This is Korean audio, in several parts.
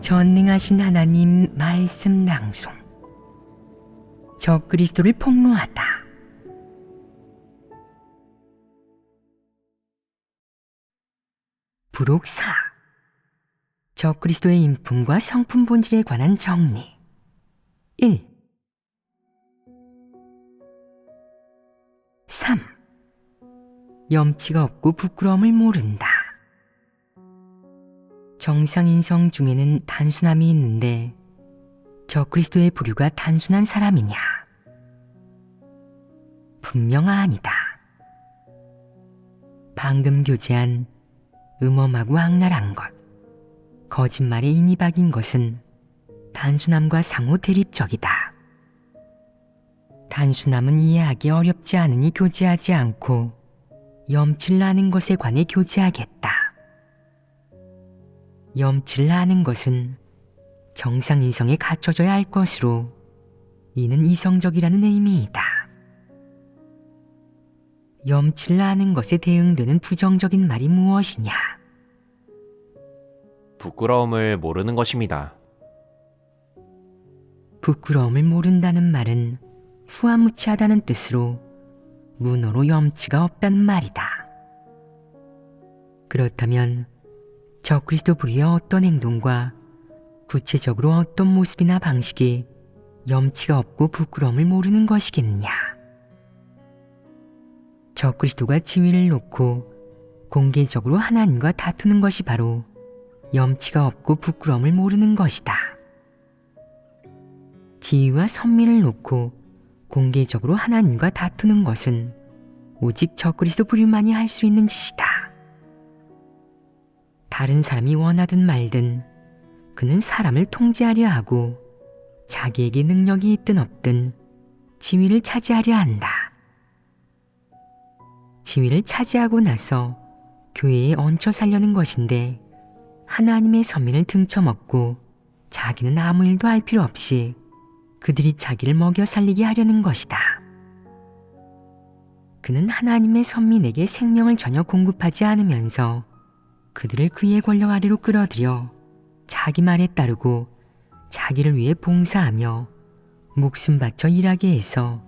전능하신 하나님 말씀 낭송. 적그리스도를 폭로하다. 부록 4. 적그리스도의 인품과 성품 본질에 관한 정리. 1. 3. 염치가 없고 부끄러움을 모른다. 정상인성 중에는 단순함이 있는데 적그리스도의 부류가 단순한 사람이냐? 분명 아니다. 방금 교제한 음험하고 악랄한 것, 거짓말에 인이 박인 것은 단순함과 상호 대립적이다. 단순함은 이해하기 어렵지 않으니 교제하지 않고 염치를 아는 것에 관해 교제하겠다. 염치를 아는 것은 정상인성에 갖춰져야 할 것으로 이는 이성적이라는 의미이다. 염치를 아는 것에 대응되는 부정적인 말이 무엇이냐? 부끄러움을 모르는 것입니다. 부끄러움을 모른다는 말은 후화무치하다는 뜻으로 문어로 염치가 없다는 말이다. 그렇다면 적그리스도 부류의 어떤 행동과 구체적으로 어떤 모습이나 방식이 염치가 없고 부끄러움을 모르는 것이겠느냐? 적그리스도가 지위를 놓고 공개적으로 하나님과 다투는 것이 바로 염치가 없고 부끄러움을 모르는 것이다. 지위와 선민을 놓고 공개적으로 하나님과 다투는 것은 오직 적그리스도 부류만이 할 수 있는 짓이다. 다른 사람이 원하든 말든 그는 사람을 통제하려 하고 자기에게 능력이 있든 없든 지위를 차지하려 한다. 지위를 차지하고 나서 교회에 얹혀 살려는 것인데 하나님의 선민을 등쳐먹고 자기는 아무 일도 할 필요 없이 그들이 자기를 먹여 살리게 하려는 것이다. 그는 하나님의 선민에게 생명을 전혀 공급하지 않으면서 그들을 그의 권력 아래로 끌어들여 자기 말에 따르고 자기를 위해 봉사하며 목숨 바쳐 일하게 해서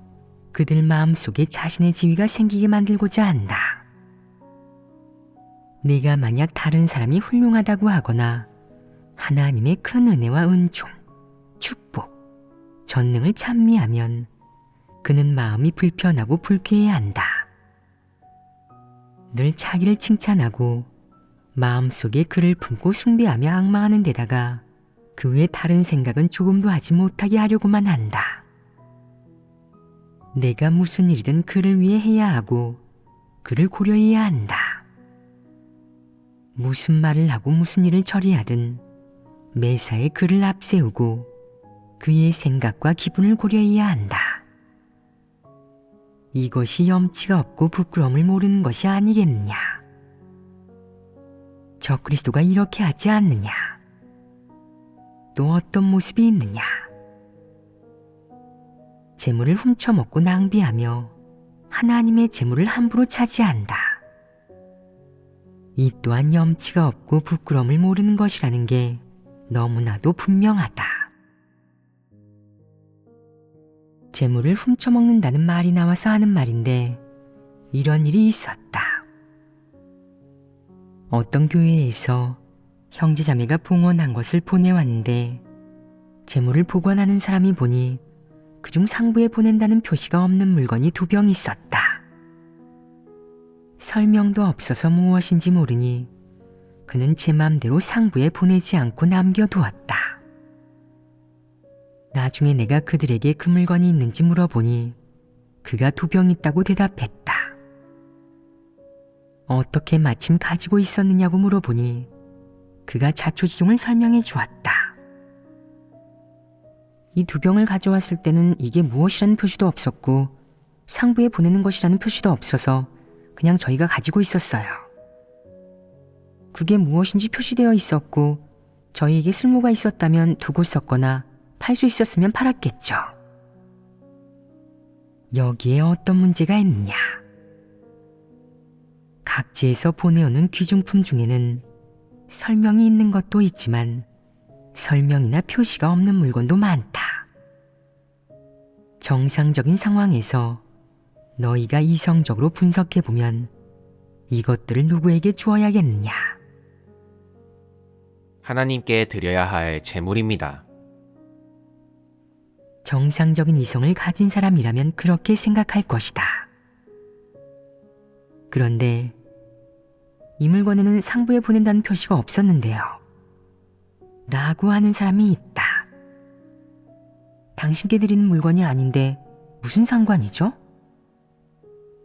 그들 마음속에 자신의 지위가 생기게 만들고자 한다. 네가 만약 다른 사람이 훌륭하다고 하거나 하나님의 큰 은혜와 은총, 축복, 전능을 찬미하면 그는 마음이 불편하고 불쾌해한다. 늘 자기를 칭찬하고 마음속에 그를 품고 숭배하며 앙망하는 데다가 그 외 다른 생각은 조금도 하지 못하게 하려고만 한다. 내가 무슨 일이든 그를 위해 해야 하고 그를 고려해야 한다. 무슨 말을 하고 무슨 일을 처리하든 매사에 그를 앞세우고 그의 생각과 기분을 고려해야 한다. 이것이 염치가 없고 부끄러움을 모르는 것이 아니겠느냐? 적그리스도가 이렇게 하지 않느냐? 또 어떤 모습이 있느냐? 재물을 훔쳐먹고 낭비하며 하나님의 재물을 함부로 차지한다. 이 또한 염치가 없고 부끄러움을 모르는 것이라는 게 너무나도 분명하다. 재물을 훔쳐먹는다는 말이 나와서 하는 말인데 이런 일이 있었다. 어떤 교회에서 형제자매가 봉헌한 것을 보내왔는데 재물을 보관하는 사람이 보니 그중 상부에 보낸다는 표시가 없는 물건이 2병 있었다. 설명도 없어서 무엇인지 모르니 그는 제 맘대로 상부에 보내지 않고 남겨두었다. 나중에 내가 그들에게 그 물건이 있는지 물어보니 그가 2병 있다고 대답했다. 어떻게 마침 가지고 있었느냐고 물어보니 그가 자초지종을 설명해 주었다. 이 2병을 가져왔을 때는 이게 무엇이라는 표시도 없었고 상부에 보내는 것이라는 표시도 없어서 그냥 저희가 가지고 있었어요. 그게 무엇인지 표시되어 있었고 저희에게 쓸모가 있었다면 두고 썼거나 팔 수 있었으면 팔았겠죠. 여기에 어떤 문제가 있느냐? 각지에서 보내오는 귀중품 중에는 설명이 있는 것도 있지만 설명이나 표시가 없는 물건도 많다. 정상적인 상황에서 너희가 이성적으로 분석해보면 이것들을 누구에게 주어야겠느냐? 하나님께 드려야 할 제물입니다. 정상적인 이성을 가진 사람이라면 그렇게 생각할 것이다. 그런데 이 물건에는 상부에 보낸다는 표시가 없었는데요. 라고 하는 사람이 있다. 당신께 드리는 물건이 아닌데 무슨 상관이죠?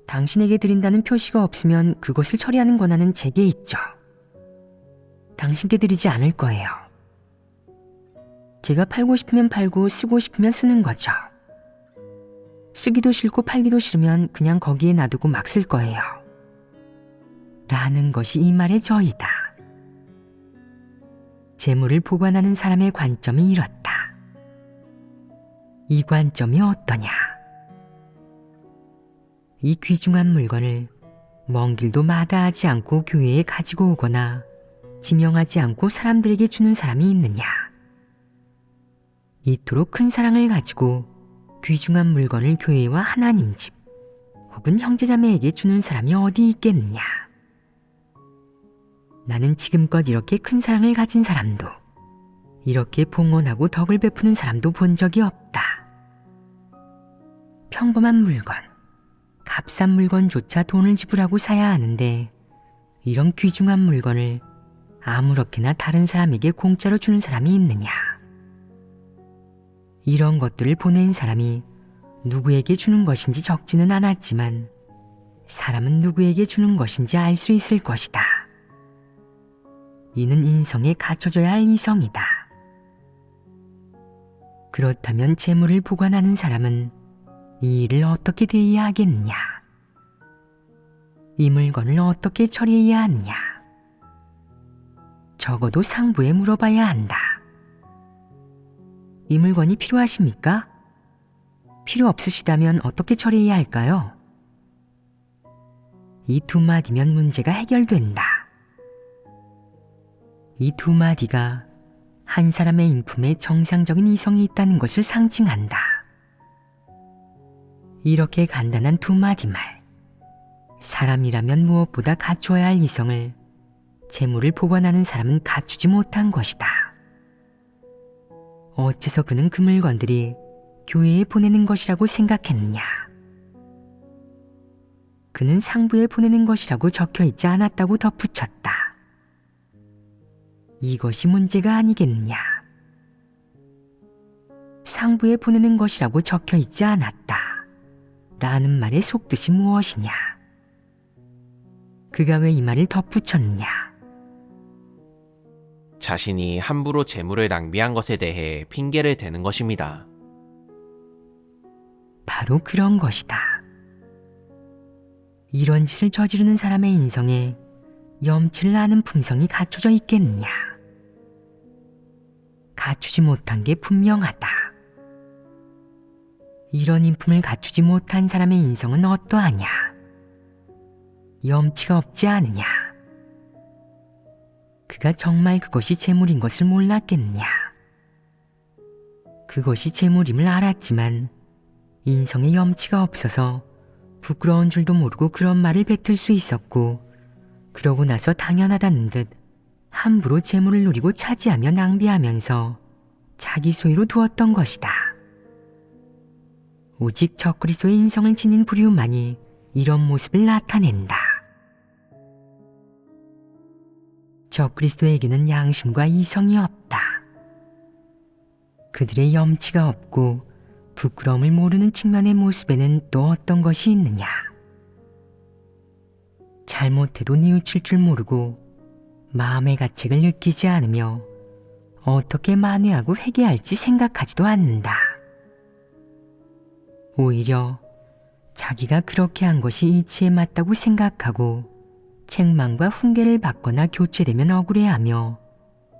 당신에게 드린다는 표시가 없으면 그것을 처리하는 권한은 제게 있죠. 당신께 드리지 않을 거예요. 제가 팔고 싶으면 팔고 쓰고 싶으면 쓰는 거죠. 쓰기도 싫고 팔기도 싫으면 그냥 거기에 놔두고 막 쓸 거예요. 라는 것이 이 말의 저이다. 재물을 보관하는 사람의 관점이 이렇다. 이 관점이 어떠냐? 이 귀중한 물건을 먼 길도 마다하지 않고 교회에 가지고 오거나 지명하지 않고 사람들에게 주는 사람이 있느냐? 이토록 큰 사랑을 가지고 귀중한 물건을 교회와 하나님 집 혹은 형제자매에게 주는 사람이 어디 있겠느냐? 나는 지금껏 이렇게 큰 사랑을 가진 사람도 이렇게 봉헌하고 덕을 베푸는 사람도 본 적이 없다. 평범한 물건, 값싼 물건조차 돈을 지불하고 사야 하는데 이런 귀중한 물건을 아무렇게나 다른 사람에게 공짜로 주는 사람이 있느냐? 이런 것들을 보낸 사람이 누구에게 주는 것인지 적지는 않았지만 사람은 누구에게 주는 것인지 알 수 있을 것이다. 이는 인성에 갖춰져야 할 이성이다. 그렇다면 재물을 보관하는 사람은 이 일을 어떻게 대해야 하겠느냐? 이 물건을 어떻게 처리해야 하느냐? 적어도 상부에 물어봐야 한다. 이 물건이 필요하십니까? 필요 없으시다면 어떻게 처리해야 할까요? 이 두 마디면 문제가 해결된다. 이 두 마디가 한 사람의 인품에 정상적인 이성이 있다는 것을 상징한다. 이렇게 간단한 두 마디 말. 사람이라면 무엇보다 갖추어야 할 이성을 재물을 보관하는 사람은 갖추지 못한 것이다. 어째서 그는 그 물건들이 교회에 보내는 것이라고 생각했느냐? 그는 상부에 보내는 것이라고 적혀 있지 않았다고 덧붙였다. 이것이 문제가 아니겠느냐? 상부에 보내는 것이라고 적혀 있지 않았다. 라는 말의 속뜻이 무엇이냐? 그가 왜 이 말을 덧붙였느냐? 자신이 함부로 재물을 낭비한 것에 대해 핑계를 대는 것입니다. 바로 그런 것이다. 이런 짓을 저지르는 사람의 인성에 염치를 아는 품성이 갖춰져 있겠느냐? 갖추지 못한 게 분명하다. 이런 인품을 갖추지 못한 사람의 인성은 어떠하냐? 염치가 없지 않으냐? 그가 정말 그것이 재물인 것을 몰랐겠느냐? 그것이 재물임을 알았지만 인성에 염치가 없어서 부끄러운 줄도 모르고 그런 말을 뱉을 수 있었고, 그러고 나서 당연하다는 듯 함부로 재물을 누리고 차지하며 낭비하면서 자기 소유로 두었던 것이다. 오직 적그리스도의 인성을 지닌 부류만이 이런 모습을 나타낸다. 적그리스도에게는 양심과 이성이 없다. 그들의 염치가 없고 부끄러움을 모르는 측면의 모습에는 또 어떤 것이 있느냐? 잘못해도 뉘우칠 줄 모르고 마음의 가책을 느끼지 않으며 어떻게 만회하고 회개할지 생각하지도 않는다. 오히려 자기가 그렇게 한 것이 이치에 맞다고 생각하고 책망과 훈계를 받거나 교체되면 억울해하며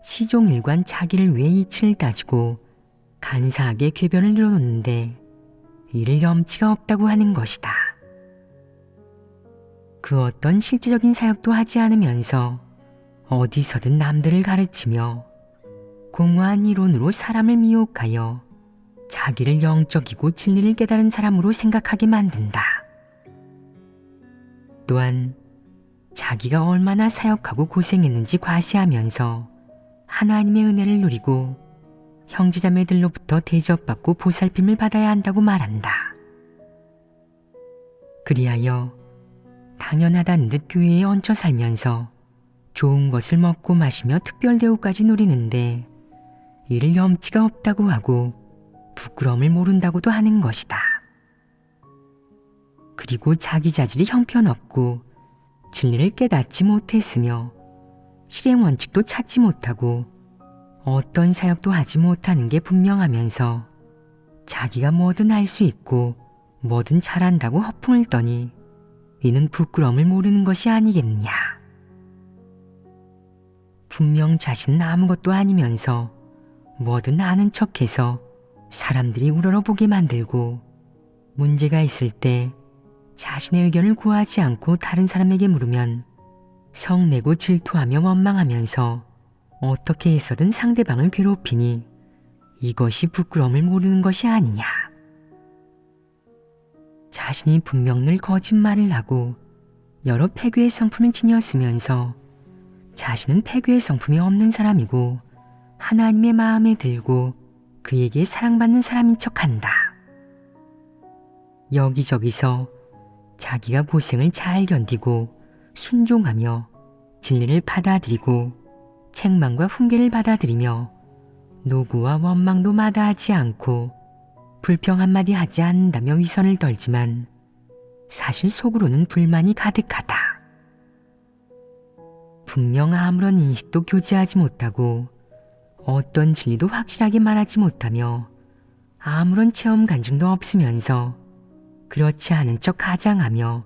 시종일관 자기를 위해 이치를 따지고 간사하게 궤변을 늘어놓는데 이를 염치가 없다고 하는 것이다. 그 어떤 실제적인 사역도 하지 않으면서 어디서든 남들을 가르치며 공허한 이론으로 사람을 미혹하여 자기를 영적이고 진리를 깨달은 사람으로 생각하게 만든다. 또한 자기가 얼마나 사역하고 고생했는지 과시하면서 하나님의 은혜를 누리고 형제자매들로부터 대접받고 보살핌을 받아야 한다고 말한다. 그리하여 당연하다는 듯 교회에 얹혀 살면서 좋은 것을 먹고 마시며 특별 대우까지 누리는데 이를 염치가 없다고 하고 부끄러움을 모른다고도 하는 것이다. 그리고 자기 자질이 형편없고 진리를 깨닫지 못했으며 실행 원칙도 찾지 못하고 어떤 사역도 하지 못하는 게 분명하면서 자기가 뭐든 할 수 있고 뭐든 잘한다고 허풍을 떠니 이는 부끄러움을 모르는 것이 아니겠느냐. 분명 자신은 아무것도 아니면서 뭐든 아는 척해서 사람들이 우러러보게 만들고 문제가 있을 때 자신의 의견을 구하지 않고 다른 사람에게 물으면 성내고 질투하며 원망하면서 어떻게 해서든 상대방을 괴롭히니 이것이 부끄러움을 모르는 것이 아니냐. 자신이 분명 늘 거짓말을 하고 여러 폐괴의 성품을 지녔으면서 자신은 폐괴의 성품이 없는 사람이고 하나님의 마음에 들고 그에게 사랑받는 사람인 척한다. 여기저기서 자기가 고생을 잘 견디고 순종하며 진리를 받아들이고 책망과 훈계를 받아들이며 노고와 원망도 마다하지 않고 불평 한마디 하지 않는다며 위선을 떨지만 사실 속으로는 불만이 가득하다. 분명 아무런 인식도 교제하지 못하고 어떤 진리도 확실하게 말하지 못하며 아무런 체험 간증도 없으면서 그렇지 않은 척 가장하며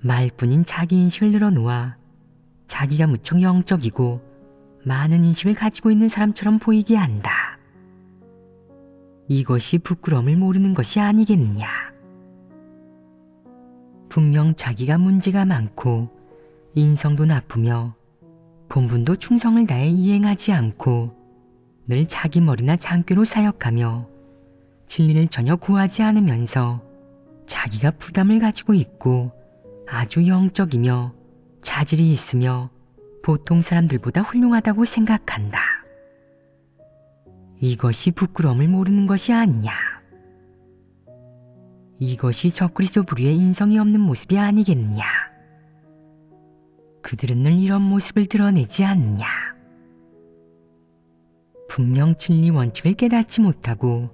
말뿐인 자기 인식을 늘어놓아 자기가 무척 영적이고 많은 인식을 가지고 있는 사람처럼 보이게 한다. 이것이 부끄러움을 모르는 것이 아니겠느냐. 분명 자기가 문제가 많고 인성도 나쁘며 본분도 충성을 다해 이행하지 않고 늘 자기 머리나 장꾀로 사역하며 진리를 전혀 구하지 않으면서 자기가 부담을 가지고 있고 아주 영적이며 자질이 있으며 보통 사람들보다 훌륭하다고 생각한다. 이것이 부끄러움을 모르는 것이 아니냐. 이것이 적그리스도 부류의 인성이 없는 모습이 아니겠느냐. 그들은 늘 이런 모습을 드러내지 않느냐. 분명 진리 원칙을 깨닫지 못하고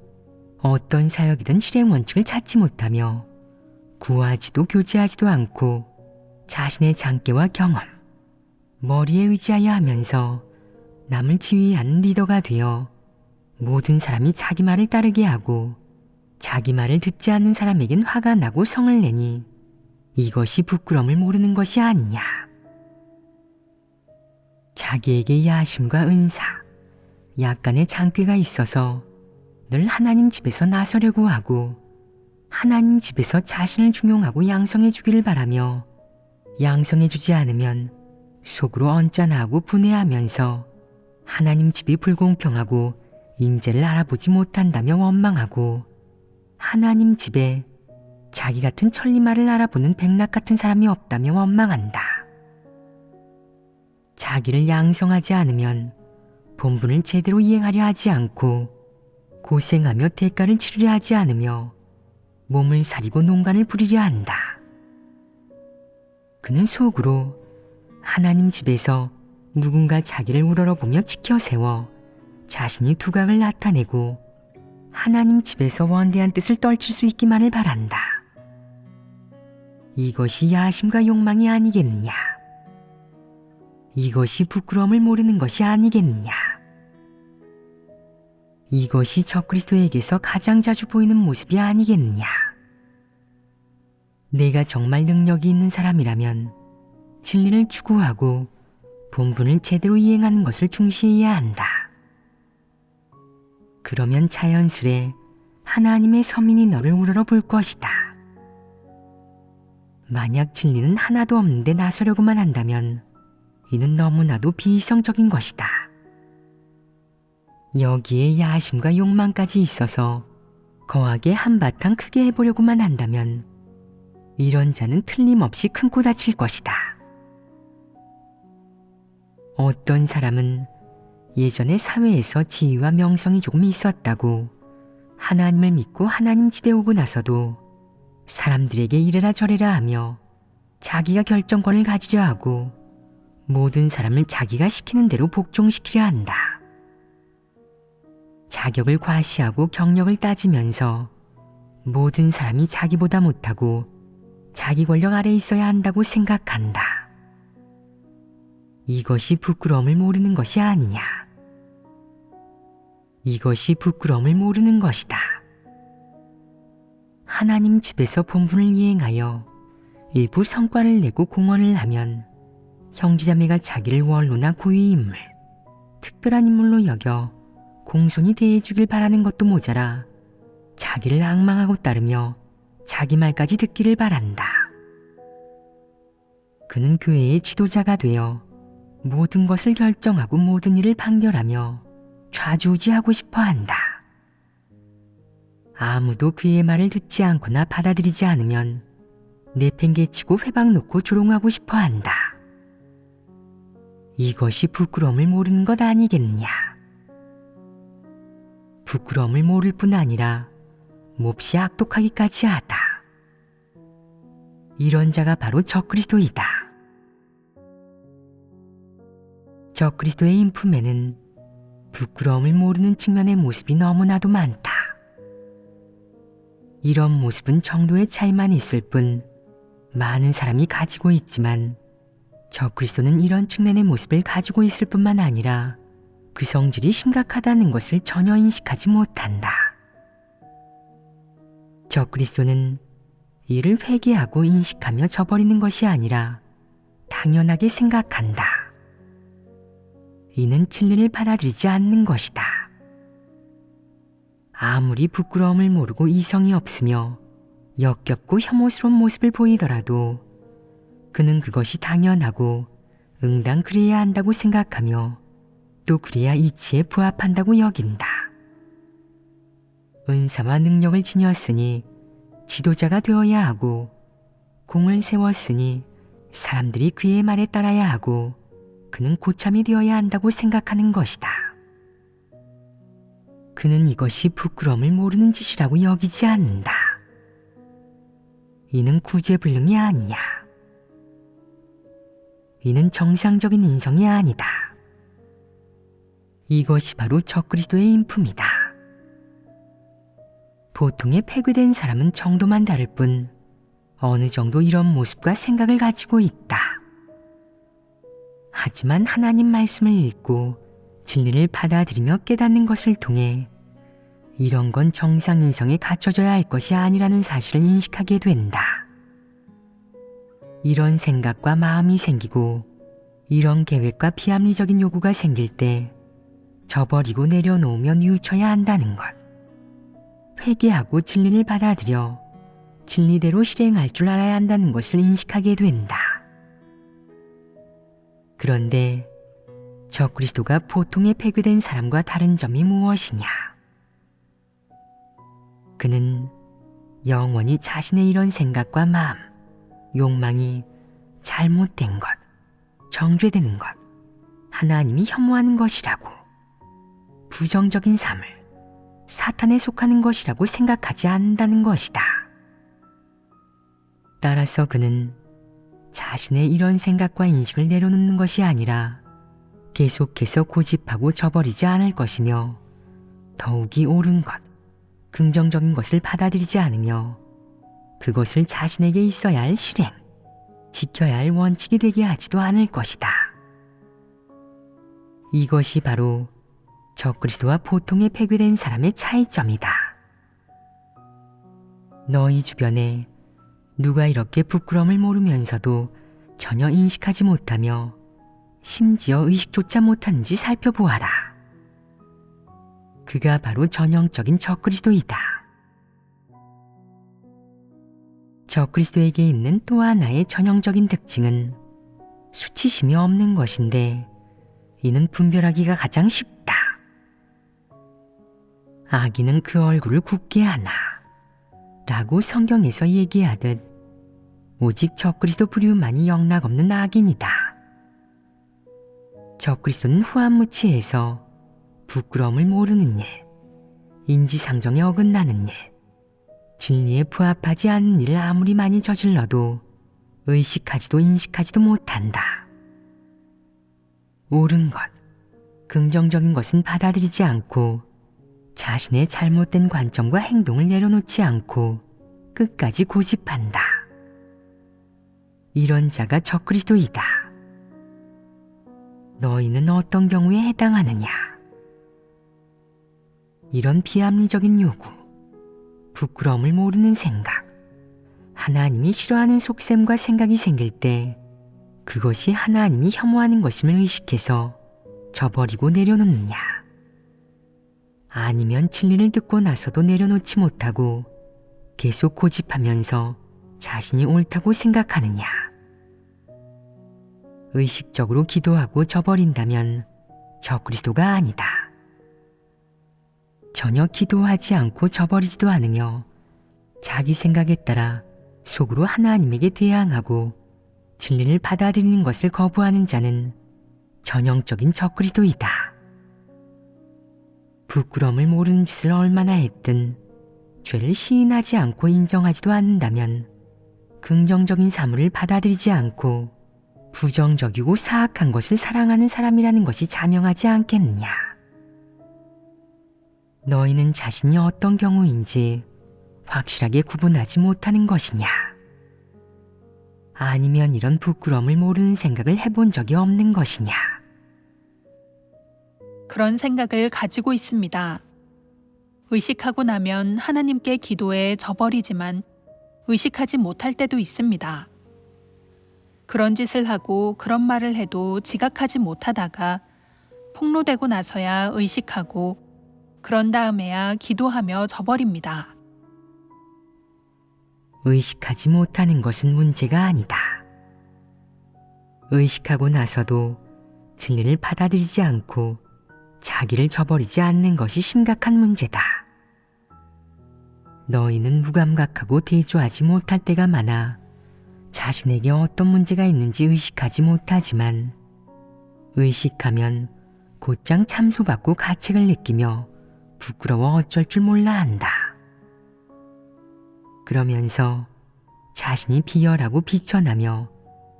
어떤 사역이든 실행 원칙을 찾지 못하며 구하지도 교제하지도 않고 자신의 장깨와 경험, 머리에 의지하여 하면서 남을 지휘하는 리더가 되어 모든 사람이 자기 말을 따르게 하고 자기 말을 듣지 않는 사람에겐 화가 나고 성을 내니 이것이 부끄러움을 모르는 것이 아니냐. 자기에게 야심과 은사, 약간의 장꾀가 있어서 늘 하나님 집에서 나서려고 하고 하나님 집에서 자신을 중용하고 양성해 주기를 바라며 양성해 주지 않으면 속으로 언짢아하고 분해하면서 하나님 집이 불공평하고 인재를 알아보지 못한다며 원망하고 하나님 집에 자기 같은 천리마를 알아보는 백락 같은 사람이 없다며 원망한다. 자기를 양성하지 않으면 본분을 제대로 이행하려 하지 않고 고생하며 대가를 치르려 하지 않으며 몸을 사리고 농간을 부리려 한다. 그는 속으로 하나님 집에서 누군가 자기를 우러러보며 지켜세워 자신이 두각을 나타내고 하나님 집에서 원대한 뜻을 떨칠 수 있기만을 바란다. 이것이 야심과 욕망이 아니겠느냐. 이것이 부끄러움을 모르는 것이 아니겠느냐. 이것이 적그리스도에게서 가장 자주 보이는 모습이 아니겠느냐. 내가 정말 능력이 있는 사람이라면 진리를 추구하고 본분을 제대로 이행하는 것을 중시해야 한다. 그러면 자연스레 하나님의 서민이 너를 우러러 볼 것이다. 만약 진리는 하나도 없는데 나서려고만 한다면 이는 너무나도 비이성적인 것이다. 여기에 야심과 욕망까지 있어서 거하게 한바탕 크게 해보려고만 한다면 이런 자는 틀림없이 큰 코 다칠 것이다. 어떤 사람은 예전에 사회에서 지위와 명성이 조금 있었다고 하나님을 믿고 하나님 집에 오고 나서도 사람들에게 이래라 저래라 하며 자기가 결정권을 가지려 하고 모든 사람을 자기가 시키는 대로 복종시키려 한다. 자격을 과시하고 경력을 따지면서 모든 사람이 자기보다 못하고 자기 권력 아래에 있어야 한다고 생각한다. 이것이 부끄러움을 모르는 것이 아니냐. 이것이 부끄러움을 모르는 것이다. 하나님 집에서 본분을 이행하여 일부 성과를 내고 공헌을 하면 형제자매가 자기를 원로나 고위 인물, 특별한 인물로 여겨 공손히 대해주길 바라는 것도 모자라 자기를 앙망하고 따르며 자기 말까지 듣기를 바란다. 그는 교회의 지도자가 되어 모든 것을 결정하고 모든 일을 판결하며 좌지우지하고 싶어 한다. 아무도 그의 말을 듣지 않거나 받아들이지 않으면 내팽개치고 회방 놓고 조롱하고 싶어 한다. 이것이 부끄러움을 모르는 것 아니겠냐. 부끄러움을 모를 뿐 아니라 몹시 악독하기까지 하다. 이런 자가 바로 적그리스도이다. 적그리스도의 인품에는 부끄러움을 모르는 측면의 모습이 너무나도 많다. 이런 모습은 정도의 차이만 있을 뿐 많은 사람이 가지고 있지만 적그리스도는 이런 측면의 모습을 가지고 있을 뿐만 아니라 그 성질이 심각하다는 것을 전혀 인식하지 못한다. 적그리스도는 이를 회개하고 인식하며 저버리는 것이 아니라 당연하게 생각한다. 이는 진리를 받아들이지 않는 것이다. 아무리 부끄러움을 모르고 이성이 없으며 역겹고 혐오스러운 모습을 보이더라도 그는 그것이 당연하고 응당 그래야 한다고 생각하며 또 그래야 이치에 부합한다고 여긴다. 은사와 능력을 지녔으니 지도자가 되어야 하고 공을 세웠으니 사람들이 그의 말에 따라야 하고 그는 고참이 되어야 한다고 생각하는 것이다. 그는 이것이 부끄러움을 모르는 짓이라고 여기지 않는다. 이는 구제불능이 아니냐. 이는 정상적인 인성이 아니다. 이것이 바로 적그리스도의 인품이다. 보통의 폐괴된 사람은 정도만 다를 뿐 어느 정도 이런 모습과 생각을 가지고 있다. 하지만 하나님 말씀을 읽고 진리를 받아들이며 깨닫는 것을 통해 이런 건 정상인성에 갖춰져야 할 것이 아니라는 사실을 인식하게 된다. 이런 생각과 마음이 생기고 이런 계획과 비합리적인 요구가 생길 때 저버리고 내려놓으며 뉘우쳐야 한다는 것. 회개하고 진리를 받아들여 진리대로 실행할 줄 알아야 한다는 것을 인식하게 된다. 그런데 적그리스도가 보통의 폐괴된 사람과 다른 점이 무엇이냐? 그는 영원히 자신의 이런 생각과 마음, 욕망이 잘못된 것, 정죄되는 것, 하나님이 혐오하는 것이라고, 부정적인 삶을 사탄에 속하는 것이라고 생각하지 않는다는 것이다. 따라서 그는 자신의 이런 생각과 인식을 내려놓는 것이 아니라 계속해서 고집하고 저버리지 않을 것이며 더욱이 옳은 것, 긍정적인 것을 받아들이지 않으며 그것을 자신에게 있어야 할 실행, 지켜야 할 원칙이 되게 하지도 않을 것이다. 이것이 바로 적그리스도와 보통의 폐괴된 사람의 차이점이다. 너희 주변에 누가 이렇게 부끄러움을 모르면서도 전혀 인식하지 못하며 심지어 의식조차 못하는지 살펴보아라. 그가 바로 전형적인 적그리스도이다. 적그리스도에게 있는 또 하나의 전형적인 특징은 수치심이 없는 것인데 이는 분별하기가 가장 쉽다. 악인은 그 얼굴을 굳게 하나 라고 성경에서 얘기하듯 오직 적그리스도 부류만이 영락없는 악인이다. 적그리스도는 후한무치해서 부끄러움을 모르는 일, 인지상정에 어긋나는 일, 진리에 부합하지 않는 일을 아무리 많이 저질러도 의식하지도 인식하지도 못한다. 옳은 것, 긍정적인 것은 받아들이지 않고 자신의 잘못된 관점과 행동을 내려놓지 않고 끝까지 고집한다. 이런 자가 적그리스도이다. 너희는 어떤 경우에 해당하느냐? 이런 비합리적인 요구, 부끄러움을 모르는 생각, 하나님이 싫어하는 속셈과 생각이 생길 때 그것이 하나님이 혐오하는 것임을 의식해서 저버리고 내려놓느냐? 아니면 진리를 듣고 나서도 내려놓지 못하고 계속 고집하면서 자신이 옳다고 생각하느냐? 의식적으로 기도하고 저버린다면 적그리스도가 아니다. 전혀 기도하지 않고 저버리지도 않으며 자기 생각에 따라 속으로 하나님에게 대항하고 진리를 받아들이는 것을 거부하는 자는 전형적인 적그리스도이다. 부끄러움을 모르는 짓을 얼마나 했든 죄를 시인하지 않고 인정하지도 않는다면 긍정적인 사물을 받아들이지 않고 부정적이고 사악한 것을 사랑하는 사람이라는 것이 자명하지 않겠느냐. 너희는 자신이 어떤 경우인지 확실하게 구분하지 못하는 것이냐? 아니면 이런 부끄러움을 모르는 생각을 해본 적이 없는 것이냐? 그런 생각을 가지고 있습니다. 의식하고 나면 하나님께 기도해 저버리지만 의식하지 못할 때도 있습니다. 그런 짓을 하고 그런 말을 해도 지각하지 못하다가 폭로되고 나서야 의식하고 그런 다음에야 기도하며 저버립니다. 의식하지 못하는 것은 문제가 아니다. 의식하고 나서도 진리를 받아들이지 않고 자기를 저버리지 않는 것이 심각한 문제다. 너희는 무감각하고 대조하지 못할 때가 많아 자신에게 어떤 문제가 있는지 의식하지 못하지만 의식하면 곧장 참소받고 가책을 느끼며 부끄러워 어쩔 줄 몰라 한다. 그러면서 자신이 비열하고 비천하며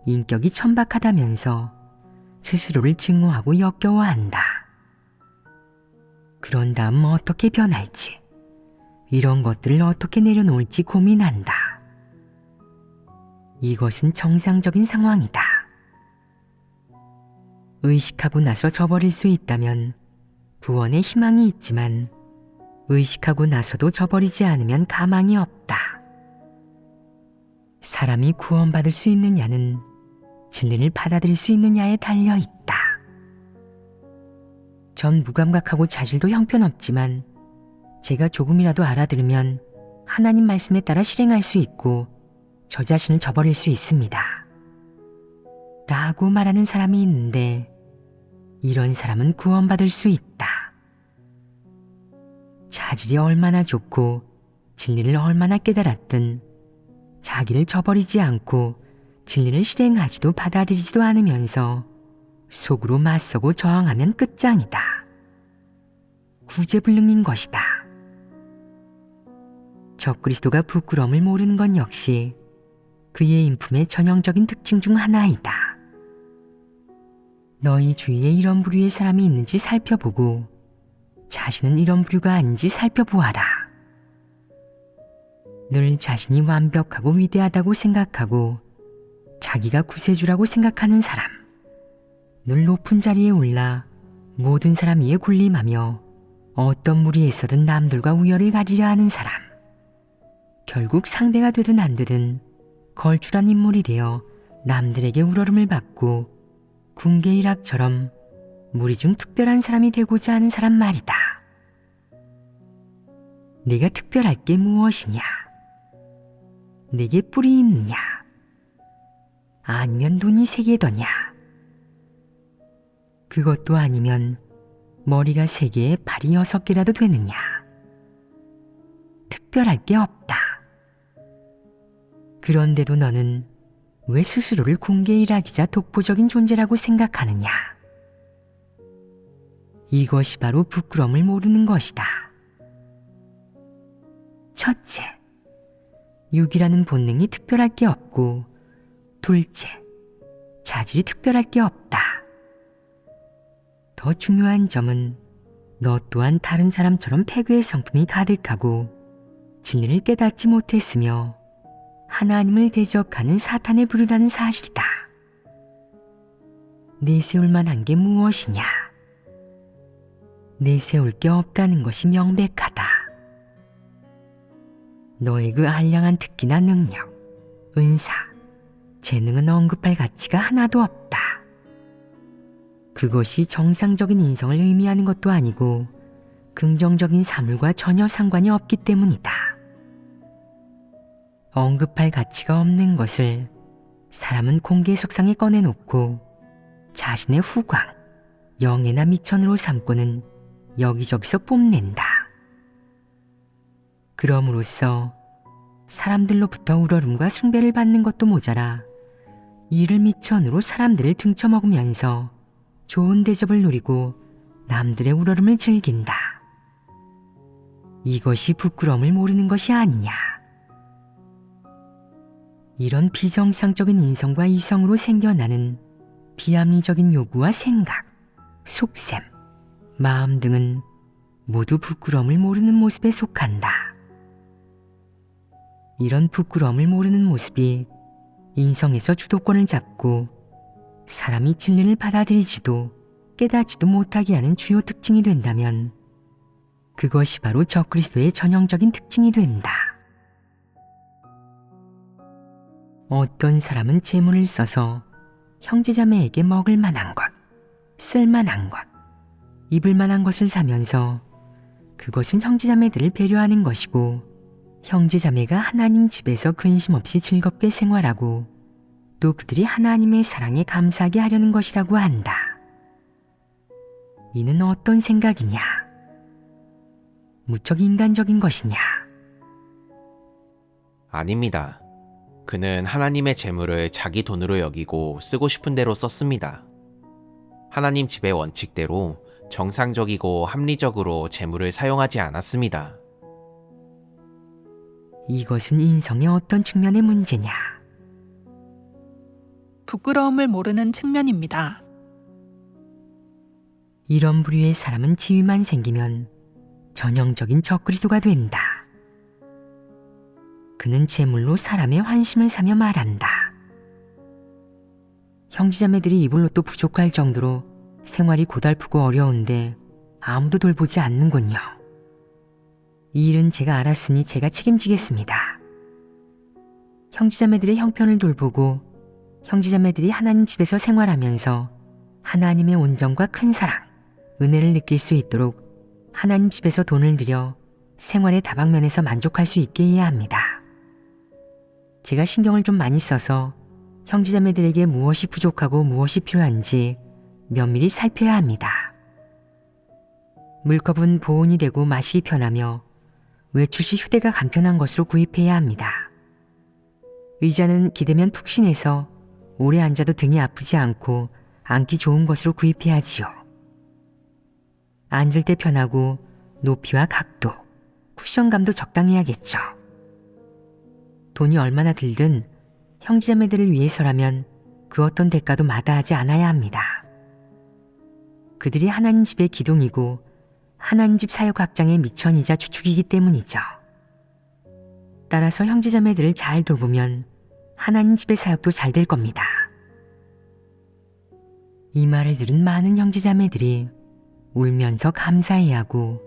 인격이 천박하다면서 스스로를 증오하고 역겨워한다. 그런 다음 어떻게 변할지, 이런 것들을 어떻게 내려놓을지 고민한다. 이것은 정상적인 상황이다. 의식하고 나서 저버릴 수 있다면 구원의 희망이 있지만 의식하고 나서도 저버리지 않으면 가망이 없다. 사람이 구원받을 수 있느냐는 진리를 받아들일 수 있느냐에 달려 있다. 전 무감각하고 자질도 형편없지만 제가 조금이라도 알아들으면 하나님 말씀에 따라 실행할 수 있고 저 자신을 저버릴 수 있습니다. 라고 말하는 사람이 있는데 이런 사람은 구원받을 수 있다. 자질이 얼마나 좋고 진리를 얼마나 깨달았든 자기를 저버리지 않고 진리를 실행하지도 받아들이지도 않으면서 속으로 맞서고 저항하면 끝장이다. 구제불능인 것이다. 적그리스도가 부끄러움을 모르는 건 역시 그의 인품의 전형적인 특징 중 하나이다. 너희 주위에 이런 부류의 사람이 있는지 살펴보고 자신은 이런 부류가 아닌지 살펴보아라. 늘 자신이 완벽하고 위대하다고 생각하고 자기가 구세주라고 생각하는 사람, 늘 높은 자리에 올라 모든 사람 위에 군림하며 어떤 무리에서든 남들과 우열을 가리려 하는 사람, 결국 상대가 되든 안 되든 걸출한 인물이 되어 남들에게 우러름을 받고 군계일학처럼 무리 중 특별한 사람이 되고자 하는 사람 말이다. 내가 특별할 게 무엇이냐? 내게 뿔이 있느냐? 아니면 눈이 세 개더냐? 그것도 아니면 머리가 3개에 발이 6개라도 되느냐? 특별할 게 없다. 그런데도 너는 왜 스스로를 공개 일하기자 독보적인 존재라고 생각하느냐? 이것이 바로 부끄러움을 모르는 것이다. 첫째, 육이라는 본능이 특별할 게 없고, 둘째, 자질이 특별할 게 없다. 더 중요한 점은 너 또한 다른 사람처럼 패괴의 성품이 가득하고 진리를 깨닫지 못했으며 하나님을 대적하는 사탄에 부르다는 사실이다. 내세울 만한 게 무엇이냐? 내세울 게 없다는 것이 명백하다. 너의 그 알량한 특기나 능력, 은사, 재능은 언급할 가치가 하나도 없다. 그것이 정상적인 인성을 의미하는 것도 아니고 긍정적인 사물과 전혀 상관이 없기 때문이다. 언급할 가치가 없는 것을 사람은 공개석상에 꺼내놓고 자신의 후광, 영예나 미천으로 삼고는 여기저기서 뽐낸다. 그럼으로써 사람들로부터 우러름과 숭배를 받는 것도 모자라 이를 미천으로 사람들을 등쳐먹으면서 좋은 대접을 누리고 남들의 우러름을 즐긴다. 이것이 부끄러움을 모르는 것이 아니냐. 이런 비정상적인 인성과 이성으로 생겨나는 비합리적인 요구와 생각, 속셈, 마음 등은 모두 부끄러움을 모르는 모습에 속한다. 이런 부끄러움을 모르는 모습이 인성에서 주도권을 잡고 사람이 진리를 받아들이지도 깨닫지도 못하게 하는 주요 특징이 된다면 그것이 바로 적그리스도의 전형적인 특징이 된다. 어떤 사람은 재물을 써서 형제자매에게 먹을 만한 것, 쓸 만한 것, 입을 만한 것을 사면서 그것은 형제자매들을 배려하는 것이고 형제자매가 하나님 집에서 근심 없이 즐겁게 생활하고 또 그들이 하나님의 사랑에 감사하게 하려는 것이라고 한다. 이는 어떤 생각이냐? 무척 인간적인 것이냐? 아닙니다. 그는 하나님의 재물을 자기 돈으로 여기고 쓰고 싶은 대로 썼습니다. 하나님 집의 원칙대로 정상적이고 합리적으로 재물을 사용하지 않았습니다. 이것은 인성의 어떤 측면의 문제냐? 부끄러움을 모르는 측면입니다. 이런 부류의 사람은 지위만 생기면 전형적인 적그리스도가 된다. 그는 재물로 사람의 환심을 사며 말한다. 형제자매들이 입을 옷도 부족할 정도로 생활이 고달프고 어려운데 아무도 돌보지 않는군요. 이 일은 제가 알았으니 제가 책임지겠습니다. 형제자매들의 형편을 돌보고 형제자매들이 하나님 집에서 생활하면서 하나님의 온정과 큰 사랑, 은혜를 느낄 수 있도록 하나님 집에서 돈을 들여 생활의 다방면에서 만족할 수 있게 해야 합니다. 제가 신경을 좀 많이 써서 형제자매들에게 무엇이 부족하고 무엇이 필요한지 면밀히 살펴야 합니다. 물컵은 보온이 되고 마시기 편하며 외출 시 휴대가 간편한 것으로 구입해야 합니다. 의자는 기대면 푹신해서 오래 앉아도 등이 아프지 않고 앉기 좋은 것으로 구입해야지요. 앉을 때 편하고 높이와 각도, 쿠션감도 적당해야겠죠. 돈이 얼마나 들든 형제자매들을 위해서라면 그 어떤 대가도 마다하지 않아야 합니다. 그들이 하나님 집의 기둥이고 하나님 집 사역 확장의 미천이자 주축이기 때문이죠. 따라서 형제자매들을 잘 돌보면 하나님 집의 사역도 잘 될 겁니다. 이 말을 들은 많은 형제자매들이 울면서 감사해야 하고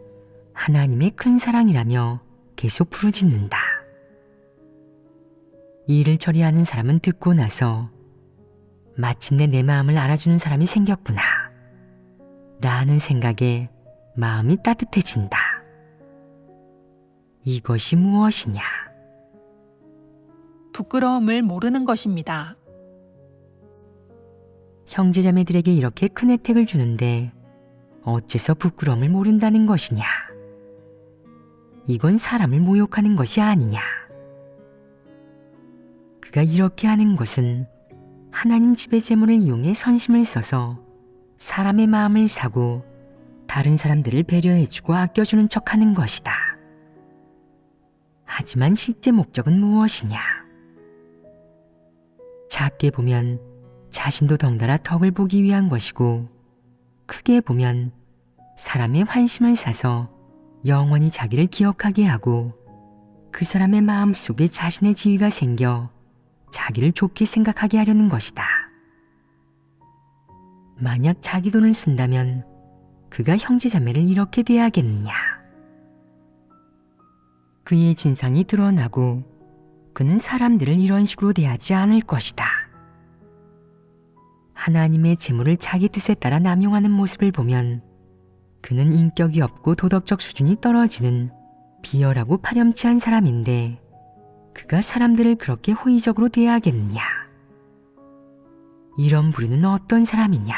하나님의 큰 사랑이라며 계속 부르짖는다. 이 일을 처리하는 사람은 듣고 나서 마침내 내 마음을 알아주는 사람이 생겼구나 라는 생각에 마음이 따뜻해진다. 이것이 무엇이냐? 부끄러움을 모르는 것입니다. 형제자매들에게 이렇게 큰 혜택을 주는데 어째서 부끄러움을 모른다는 것이냐? 이건 사람을 모욕하는 것이 아니냐. 그가 이렇게 하는 것은 하나님 집의 재물을 이용해 선심을 써서 사람의 마음을 사고 다른 사람들을 배려해주고 아껴주는 척하는 것이다. 하지만 실제 목적은 무엇이냐? 작게 보면 자신도 덩달아 덕을 보기 위한 것이고, 크게 보면 사람의 환심을 사서 영원히 자기를 기억하게 하고 그 사람의 마음속에 자신의 지위가 생겨 자기를 좋게 생각하게 하려는 것이다. 만약 자기 돈을 쓴다면 그가 형제자매를 이렇게 대하겠느냐? 그의 진상이 드러나고 그는 사람들을 이런 식으로 대하지 않을 것이다. 하나님의 재물을 자기 뜻에 따라 남용하는 모습을 보면 그는 인격이 없고 도덕적 수준이 떨어지는 비열하고 파렴치한 사람인데, 그가 사람들을 그렇게 호의적으로 대하겠느냐? 이런 부류는 어떤 사람이냐?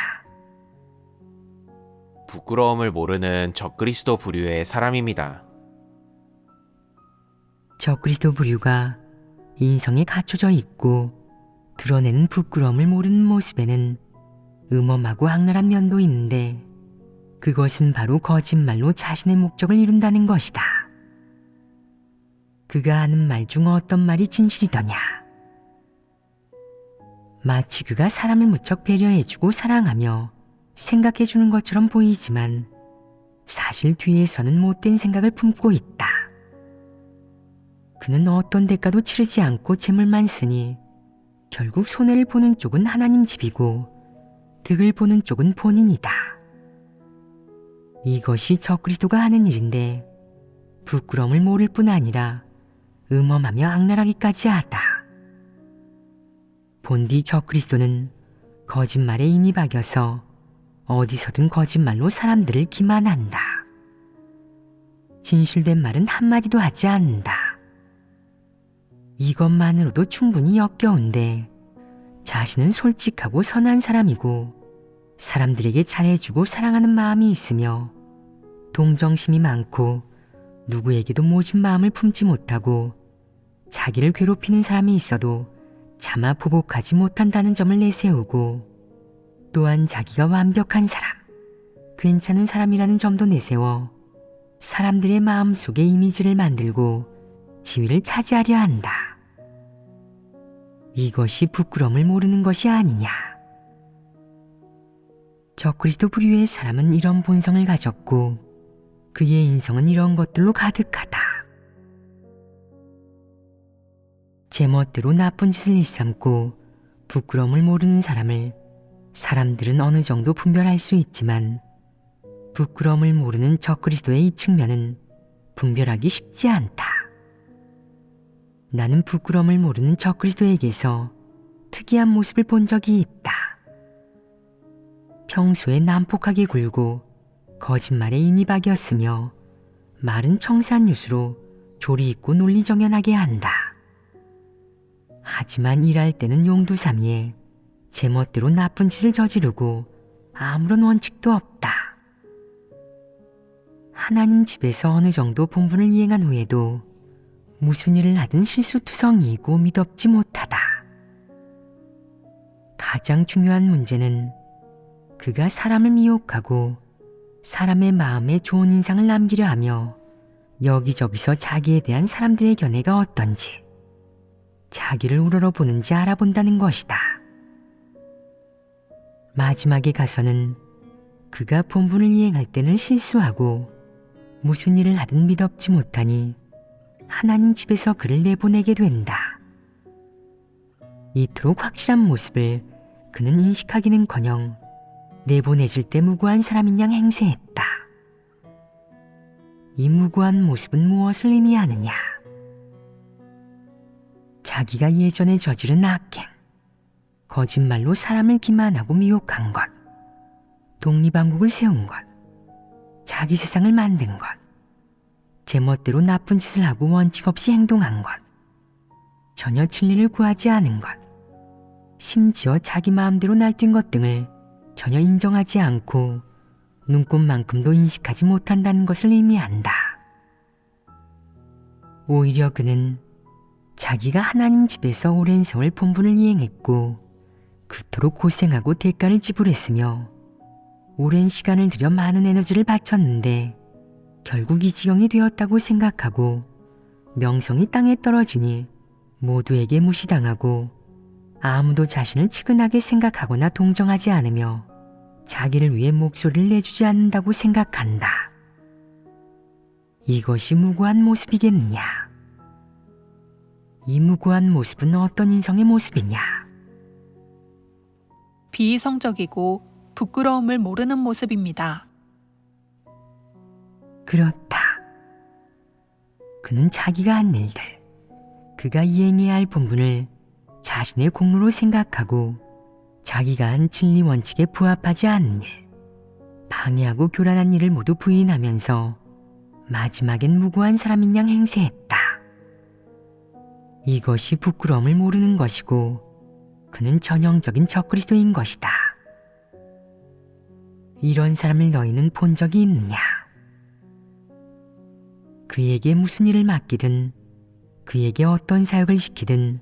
부끄러움을 모르는 적그리스도 부류의 사람입니다. 적그리스도 부류가 인성에 갖춰져 있고 드러내는 부끄러움을 모르는 모습에는 음험하고 악랄한 면도 있는데, 그것은 바로 거짓말로 자신의 목적을 이룬다는 것이다. 그가 하는 말 중 어떤 말이 진실이더냐? 마치 그가 사람을 무척 배려해주고 사랑하며 생각해주는 것처럼 보이지만 사실 뒤에서는 못된 생각을 품고 있다. 그는 어떤 대가도 치르지 않고 재물만 쓰니 결국 손해를 보는 쪽은 하나님 집이고 득을 보는 쪽은 본인이다. 이것이 적그리스도가 하는 일인데, 부끄러움을 모를 뿐 아니라 음험하며 악랄하기까지 하다. 본디 적그리스도는 거짓말에 인이 박여서 어디서든 거짓말로 사람들을 기만한다. 진실된 말은 한마디도 하지 않는다. 이것만으로도 충분히 역겨운데, 자신은 솔직하고 선한 사람이고 사람들에게 잘해주고 사랑하는 마음이 있으며 동정심이 많고 누구에게도 모진 마음을 품지 못하고 자기를 괴롭히는 사람이 있어도 차마 보복하지 못한다는 점을 내세우고, 또한 자기가 완벽한 사람, 괜찮은 사람이라는 점도 내세워 사람들의 마음속에 이미지를 만들고 지위를 차지하려 한다. 이것이 부끄러움을 모르는 것이 아니냐? 적그리스도 부류의 사람은 이런 본성을 가졌고 그의 인성은 이런 것들로 가득하다. 제멋대로 나쁜 짓을 일삼고 부끄러움을 모르는 사람을 사람들은 어느 정도 분별할 수 있지만, 부끄러움을 모르는 적그리스도의 이 측면은 분별하기 쉽지 않다. 나는 부끄러움을 모르는 적그리스도에게서 특이한 모습을 본 적이 있다. 평소에 난폭하게 굴고 거짓말에 인이 박였으며 말은 청산 유수로 조리 있고 논리정연하게 한다. 하지만 일할 때는 용두사미에 제멋대로 나쁜 짓을 저지르고 아무런 원칙도 없다. 하나님 집에서 어느 정도 본분을 이행한 후에도 무슨 일을 하든 실수투성이이고 미덥지 못하다. 가장 중요한 문제는 그가 사람을 미혹하고 사람의 마음에 좋은 인상을 남기려 하며 여기저기서 자기에 대한 사람들의 견해가 어떤지, 자기를 우러러보는지 알아본다는 것이다. 마지막에 가서는 그가 본분을 이행할 때는 실수하고 무슨 일을 하든 미덥지 못하니 하나님 집에서 그를 내보내게 된다. 이토록 확실한 모습을 그는 인식하기는커녕 내보내질 때 무고한 사람인 양 행세했다. 이 무고한 모습은 무엇을 의미하느냐? 자기가 예전에 저지른 악행, 거짓말로 사람을 기만하고 미혹한 것, 독립왕국을 세운 것, 자기 세상을 만든 것, 제멋대로 나쁜 짓을 하고 원칙 없이 행동한 것, 전혀 진리를 구하지 않은 것, 심지어 자기 마음대로 날뛴 것 등을 전혀 인정하지 않고 눈꼽만큼도 인식하지 못한다는 것을 의미한다. 오히려 그는 자기가 하나님 집에서 오랜 세월 본분을 이행했고 그토록 고생하고 대가를 지불했으며 오랜 시간을 들여 많은 에너지를 바쳤는데 결국 이 지경이 되었다고 생각하고 명성이 땅에 떨어지니 모두에게 무시당하고 아무도 자신을 측은하게 생각하거나 동정하지 않으며 자기를 위해 목소리를 내주지 않는다고 생각한다. 이것이 무고한 모습이겠느냐? 이 무고한 모습은 어떤 인성의 모습이냐? 비이성적이고 부끄러움을 모르는 모습입니다. 그렇다. 그는 자기가 한 일들, 그가 이행해야 할 본분을 자신의 공로로 생각하고 자기가 한 진리 원칙에 부합하지 않는 일, 방해하고 교란한 일을 모두 부인하면서 마지막엔 무고한 사람인 양 행세했다. 이것이 부끄러움을 모르는 것이고 그는 전형적인 적그리스도인 것이다. 이런 사람을 너희는 본 적이 있느냐? 그에게 무슨 일을 맡기든 그에게 어떤 사역을 시키든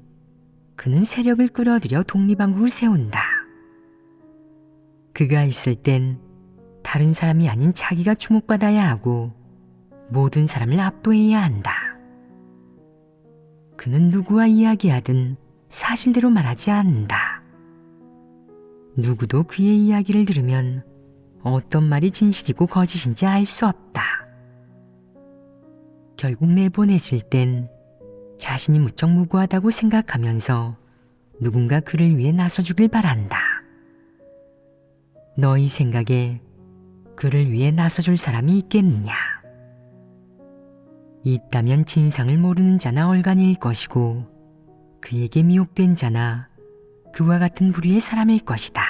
그는 세력을 끌어들여 독립왕국을 세운다. 그가 있을 땐 다른 사람이 아닌 자기가 주목받아야 하고 모든 사람을 압도해야 한다. 그는 누구와 이야기하든 사실대로 말하지 않는다. 누구도 그의 이야기를 들으면 어떤 말이 진실이고 거짓인지 알 수 없다. 결국 내보내질 땐 자신이 무척 무고하다고 생각하면서 누군가 그를 위해 나서주길 바란다. 너희 생각에 그를 위해 나서줄 사람이 있겠느냐? 있다면 진상을 모르는 자나 얼간일 것이고 그에게 미혹된 자나 그와 같은 부류의 사람일 것이다.